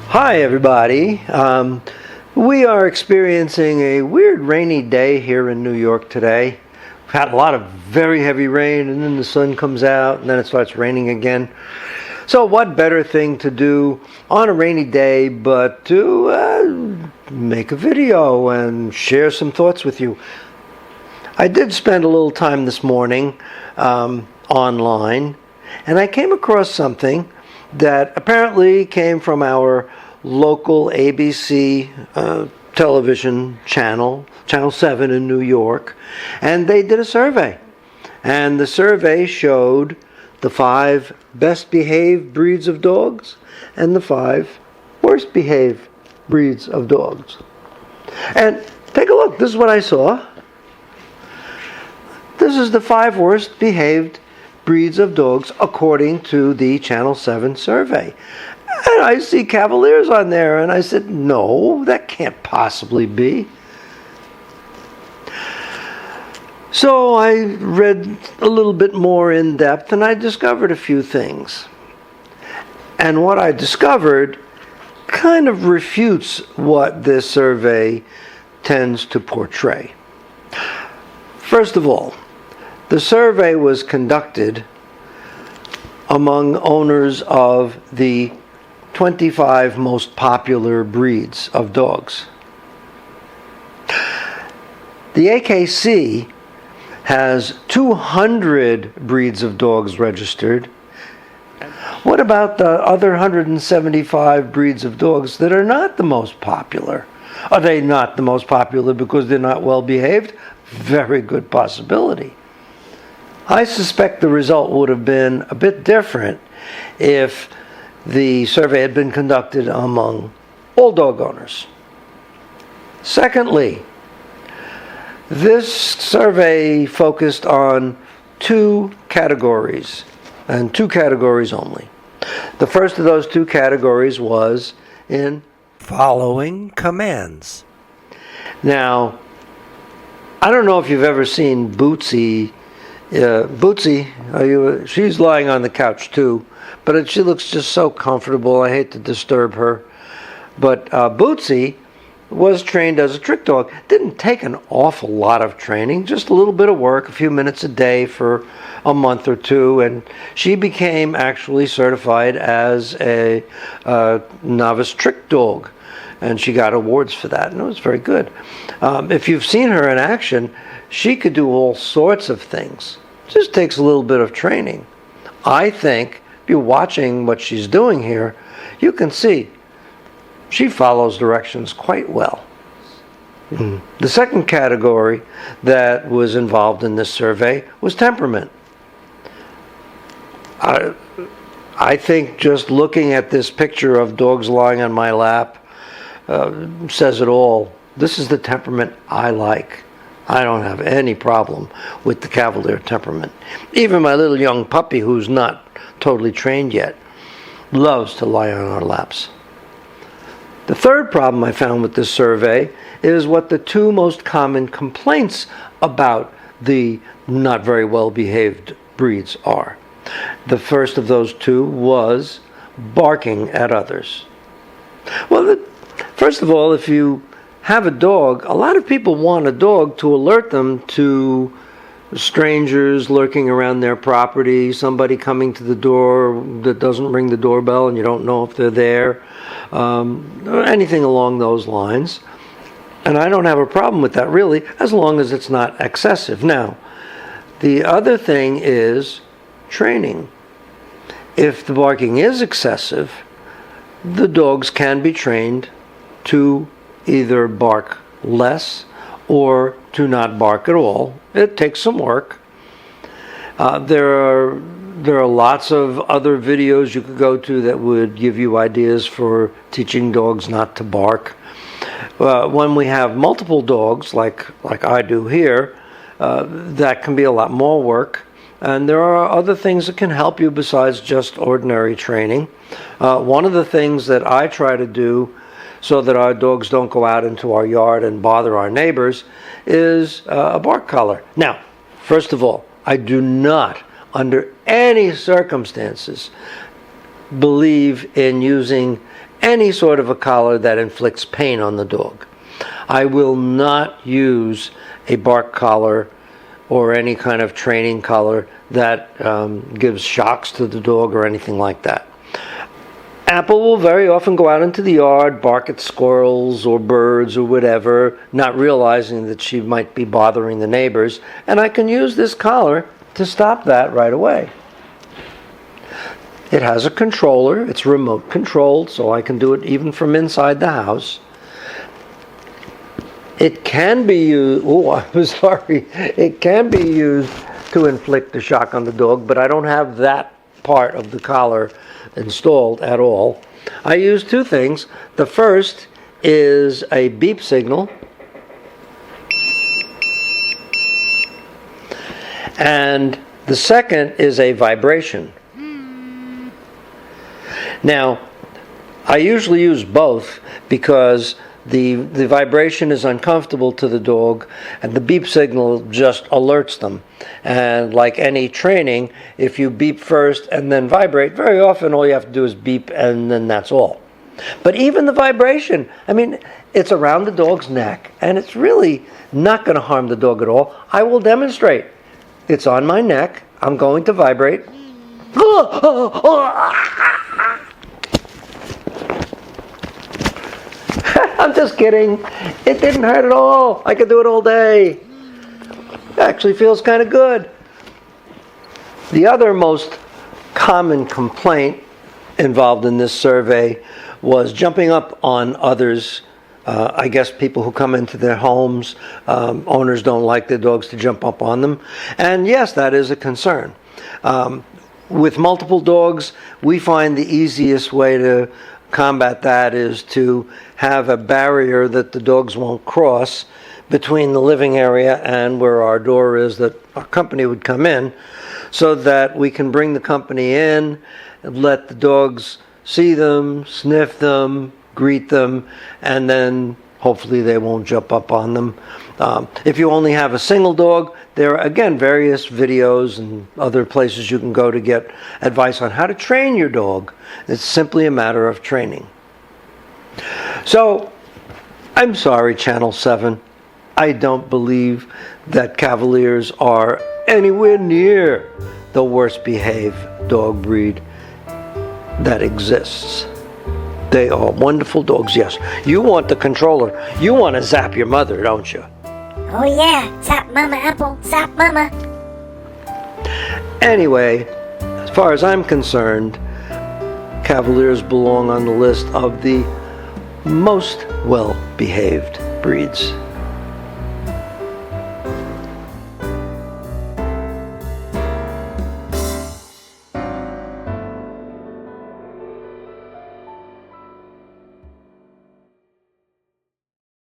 Hi everybody. We are experiencing a weird rainy day here in New York today. We've had a lot of very heavy rain, and then the sun comes out and then it starts raining again. So what better thing to do on a rainy day but to make a video and share some thoughts with you. I did spend a little time this morning online, and I came across something that apparently came from our local ABC television channel, Channel 7 in New York, and they did a survey. And the survey showed the 5 best behaved breeds of dogs and the 5 worst behaved breeds of dogs. And take a look, this is what I saw. This is the 5 worst behaved breeds of dogs according to the Channel 7 survey. And I see Cavaliers on there, and I said, no, that can't possibly be. So I read a little bit more in depth, and I discovered a few things. And what I discovered kind of refutes what this survey tends to portray. First of all, the survey was conducted among owners of the 25 most popular breeds of dogs. The AKC has 200 breeds of dogs registered. What about the other 175 breeds of dogs that are not the most popular? Are they not the most popular because they're not well behaved? Very good possibility. I suspect the result would have been a bit different if the survey had been conducted among all dog owners. Secondly, this survey focused on 2 categories, and 2 categories only. The first of those 2 categories was in following commands. Now, I don't know if you've ever seen Bootsy. Bootsy, she's lying on the couch too, but she looks just so comfortable. I hate to disturb her. But Bootsy was trained as a trick dog. Didn't take an awful lot of training, just a little bit of work, a few minutes a day for a month or 2, and she became actually certified as a novice trick dog. And she got awards for that, and it was very good. If you've seen her in action, she could do all sorts of things. It just takes a little bit of training. I think if you're watching what she's doing here, you can see she follows directions quite well. The second category that was involved in this survey was temperament. I think just looking at this picture of dogs lying on my lap says it all. This is the temperament I like. I don't have any problem with the Cavalier temperament. Even my little young puppy, who's not totally trained yet, loves to lie on our laps. The third problem I found with this survey is what the 2 most common complaints about the not very well behaved breeds are. The first of those 2 was barking at others. Well, first of all, if you have a dog, a lot of people want a dog to alert them to strangers lurking around their property, somebody coming to the door that doesn't ring the doorbell and you don't know if they're there, or anything along those lines. And I don't have a problem with that really, as long as it's not excessive. Now, the other thing is training. If the barking is excessive, the dogs can be trained to either bark less or to not bark at all. It takes some work. There are lots of other videos you could go to that would give you ideas for teaching dogs not to bark. When we have multiple dogs, like I do here, that can be a lot more work. And there are other things that can help you besides just ordinary training. One of the things that I try to do so that our dogs don't go out into our yard and bother our neighbors is a bark collar. Now, first of all, I do not, under any circumstances, believe in using any sort of a collar that inflicts pain on the dog. I will not use a bark collar or any kind of training collar that gives shocks to the dog or anything like that. Apple will very often go out into the yard, bark at squirrels or birds or whatever, not realizing that she might be bothering the neighbors, and I can use this collar to stop that right away. It has a controller. It's remote controlled, so I can do it even from inside the house. It can be used, it can be used to inflict a shock on the dog, but I don't have that part of the collar installed at all. I use two things. The first is a beep signal, and the second is a vibration. Now, I usually use both because the vibration is uncomfortable to the dog, and the beep signal just alerts them. And like any training, if you beep first and then vibrate, very often all you have to do is beep and then that's all. But even the vibration, I mean, it's around the dog's neck, and it's really not going to harm the dog at all. I will demonstrate. It's on my neck. I'm going to vibrate. I'm just kidding. It didn't hurt at all. I could do it all day. It actually feels kind of good. The other most common complaint involved in this survey was jumping up on others. I guess people who come into their homes, owners don't like their dogs to jump up on them. And yes, that is a concern. With multiple dogs, we find the easiest way to combat that is to have a barrier that the dogs won't cross between the living area and where our door is that our company would come in, so that we can bring the company in and let the dogs see them, sniff them, greet them, and then hopefully they won't jump up on them. If you only have a single dog, there are, again, various videos and other places you can go to get advice on how to train your dog. It's simply a matter of training. So, I'm sorry, Channel 7. I don't believe that Cavaliers are anywhere near the worst behaved dog breed that exists. They are wonderful dogs, yes. You want the controller. You want to zap your mother, don't you? Oh yeah, zap mama apple, zap mama. Anyway, as far as I'm concerned, Cavaliers belong on the list of the most well-behaved breeds.